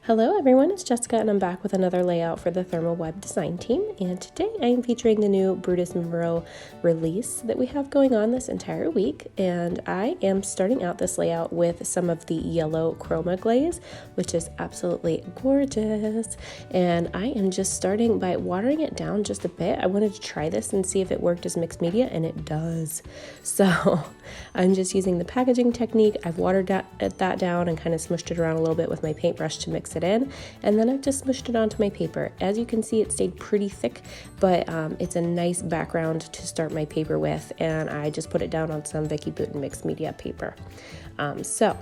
Hello everyone, it's Jessica and I'm back with another layout for the ThermOWeb design team, and today I am featuring the new Brutus Monroe release that we have going on this entire week, and I am starting out this layout with some of the Yellow Chroma Glaze, which is absolutely gorgeous, and I am just starting by watering it down just a bit. I wanted to try this and see if it worked as mixed media, and it does. So I'm just using the packaging technique. I've watered that down and kind of smushed it around a little bit with my paintbrush to mix it in, and then I've just smushed it onto my paper. As you can see, it stayed pretty thick, but it's a nice background to start my paper with, and I just put it down on some Vicky Bouton mixed media paper. So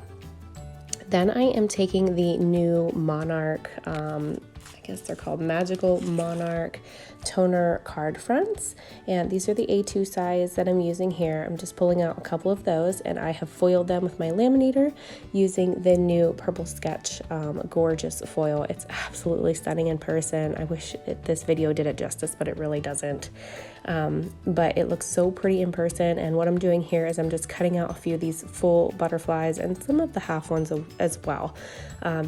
then I am taking the new Monarch, I guess they're called Magical Monarch toner card fronts, and these are the A2 size that I'm using here. I'm just pulling out a couple of those, and I have foiled them with my laminator using the new Purple Sketch gorgeous foil. It's absolutely stunning in person. I wish this video did it justice, but it really doesn't. But it looks so pretty in person, and what I'm doing here is I'm just cutting out a few of these full butterflies and some of the half ones as well,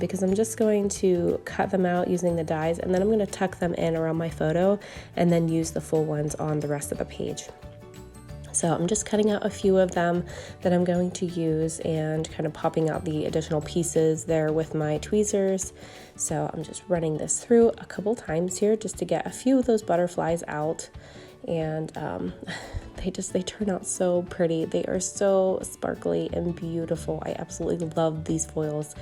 because I'm just going to cut them out using the dies, and then I'm going to tuck them in around my photo and then use the full ones on the rest of the page. So I'm just cutting out a few of them that I'm going to use and kind of popping out the additional pieces there with my tweezers. So I'm just running this through a couple times here just to get a few of those butterflies out, and they turn out so pretty. They are so sparkly and beautiful. I absolutely love these foils.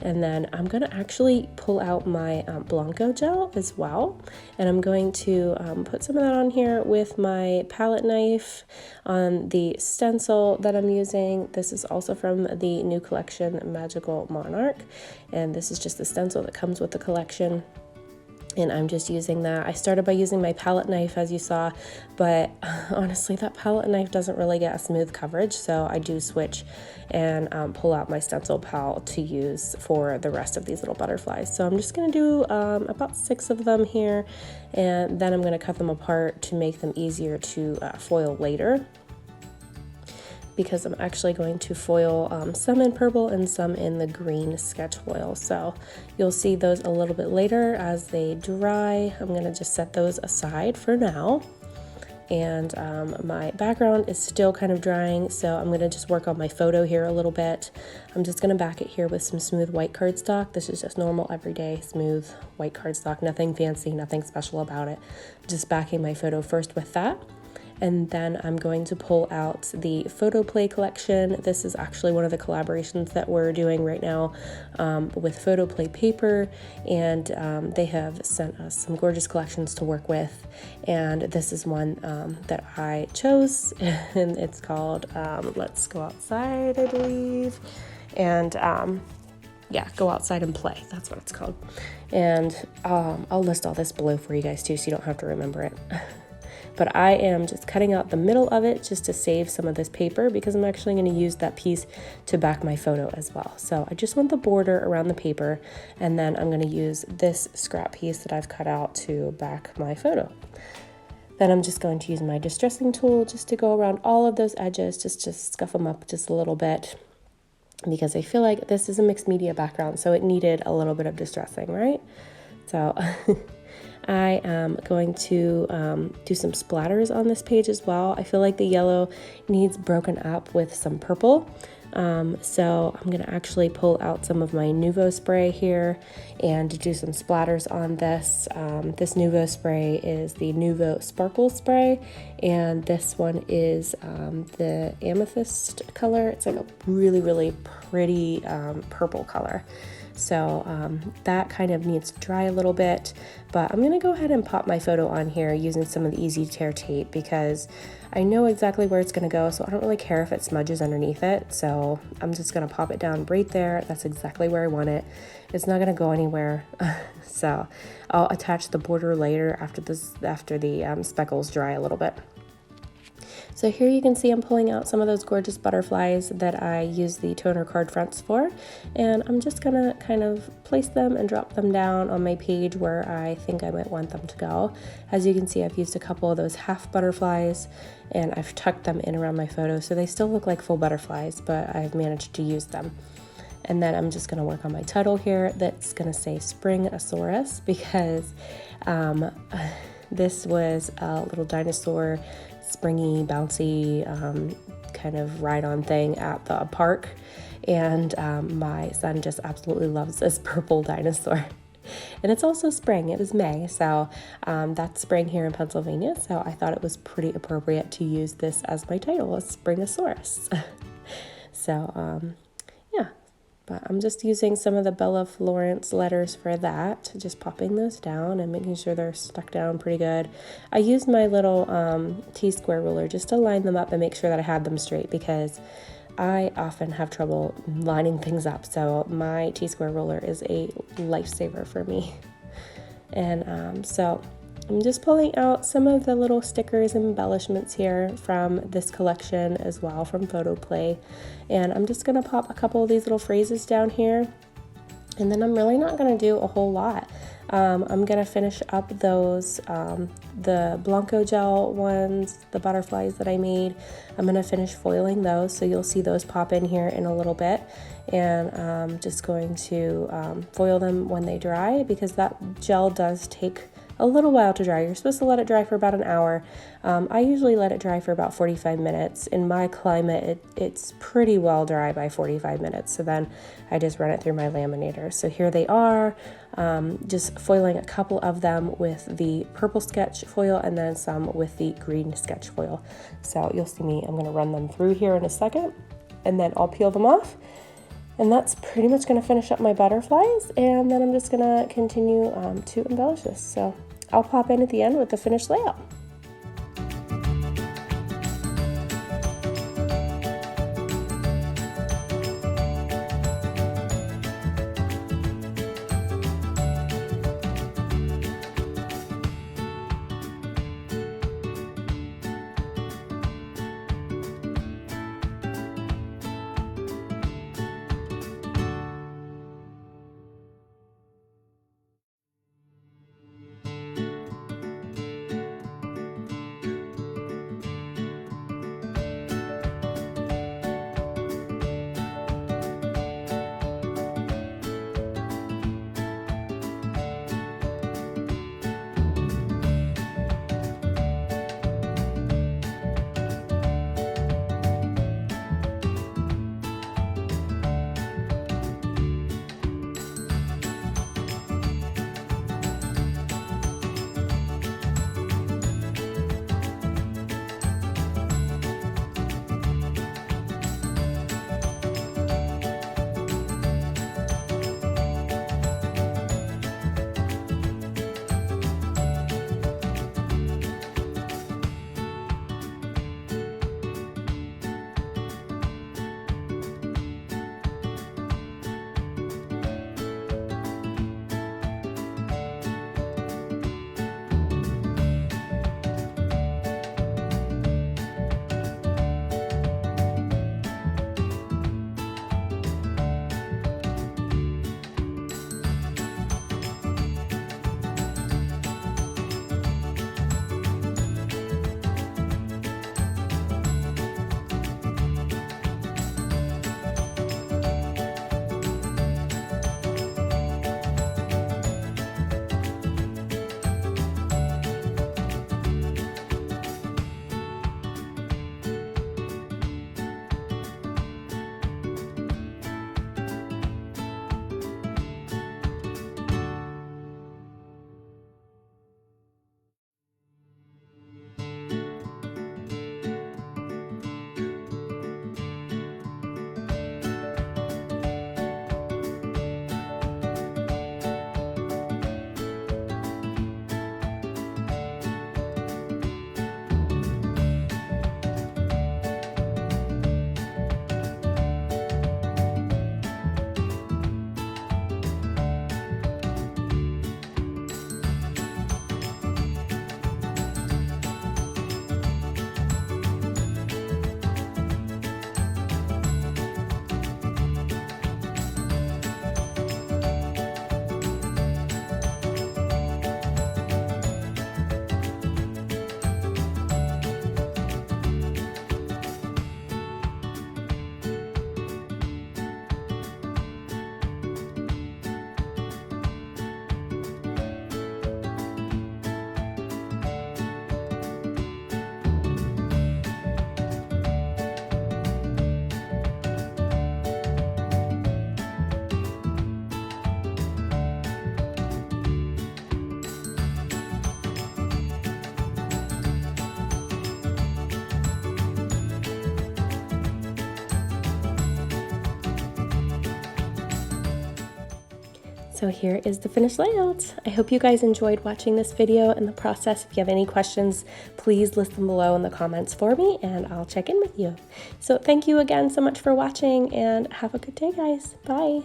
And then I'm going to actually pull out my Blanco gel as well, and I'm going to put some of that on here with my palette knife on the stencil that I'm using. This is also from the new collection, Magical Monarch, and this is just the stencil that comes with the collection. And I'm just using that. I started by using my palette knife, as you saw, but honestly, that palette knife doesn't really get a smooth coverage, so I do switch and pull out my Stencil Pal to use for the rest of these little butterflies. So I'm just gonna do about 6 of them here, and then I'm gonna cut them apart to make them easier to foil later, because I'm actually going to foil some in purple and some in the green sketch foil. So you'll see those a little bit later as they dry. I'm gonna just set those aside for now. And my background is still kind of drying, so I'm gonna just work on my photo here a little bit. I'm just gonna back it here with some smooth white cardstock. This is just normal, everyday, smooth white cardstock, nothing fancy, nothing special about it. Just backing my photo first with that. And then I'm going to pull out the PhotoPlay collection. This is actually one of the collaborations that we're doing right now with PhotoPlay Paper, and they have sent us some gorgeous collections to work with, and this is one that I chose, and it's called Let's Go Outside, I believe, and yeah, Go Outside and Play, that's what it's called. And I'll list all this below for you guys too, so you don't have to remember it. But I am just cutting out the middle of it just to save some of this paper, because I'm actually going to use that piece to back my photo as well. So I just want the border around the paper, and then I'm going to use this scrap piece that I've cut out to back my photo. Then I'm just going to use my distressing tool just to go around all of those edges, just to scuff them up just a little bit, because I feel like this is a mixed media background, so it needed a little bit of distressing, right? So I am going to do some splatters on this page as well. I feel like the yellow needs broken up with some purple. So I'm going to actually pull out some of my Nuvo spray here and do some splatters on this. This Nuvo spray is the Nuvo Sparkle Spray, and this one is the Amethyst color. It's like a really, really pretty purple color. So that kind of needs to dry a little bit, but I'm gonna go ahead and pop my photo on here using some of the Easy Tear tape, because I know exactly where it's gonna go, so I don't really care if it smudges underneath it. So I'm just gonna pop it down right there. That's exactly where I want it. It's not gonna go anywhere. So I'll attach the border later after the speckles dry a little bit. So here you can see I'm pulling out some of those gorgeous butterflies that I use the toner card fronts for, and I'm just gonna kind of place them and drop them down on my page where I think I might want them to go. As you can see, I've used a couple of those half butterflies, and I've tucked them in around my photo, so they still look like full butterflies, but I've managed to use them. And then I'm just going to work on my title here that's going to say Spring-A-Saurus, because this was a little dinosaur, springy, bouncy kind of ride-on thing at the park. And my son just absolutely loves this purple dinosaur. And it's also spring. It was May, so that's spring here in Pennsylvania, so I thought it was pretty appropriate to use this as my title, Spring-A-Saurus. So yeah, but I'm just using some of the Bella Florence letters for that, just popping those down and making sure they're stuck down pretty good. I used my little T-square ruler just to line them up and make sure that I had them straight, because I often have trouble lining things up, so my T-square ruler is a lifesaver for me. And so I'm just pulling out some of the little stickers and embellishments here from this collection as well, from PhotoPlay. And I'm just going to pop a couple of these little phrases down here, and then I'm really not going to do a whole lot. I'm going to finish up those, the Blanco gel ones, the butterflies that I made. I'm going to finish foiling those, so you'll see those pop in here in a little bit. And I'm just going to foil them when they dry, because that gel does take a little while to dry. You're supposed to let it dry for about an hour. I usually let it dry for about 45 minutes. In my climate, it's pretty well dry by 45 minutes. So then I just run it through my laminator. So here they are, just foiling a couple of them with the purple sketch foil and then some with the green sketch foil. So you'll see me, I'm going to run them through here in a second, and then I'll peel them off. And that's pretty much going to finish up my butterflies, and then I'm just going to continue to embellish this. So I'll pop in at the end with the finished layout. So here is the finished layout. I hope you guys enjoyed watching this video and the process. If you have any questions, please list them below in the comments for me and I'll check in with you. So thank you again so much for watching and have a good day, guys. Bye.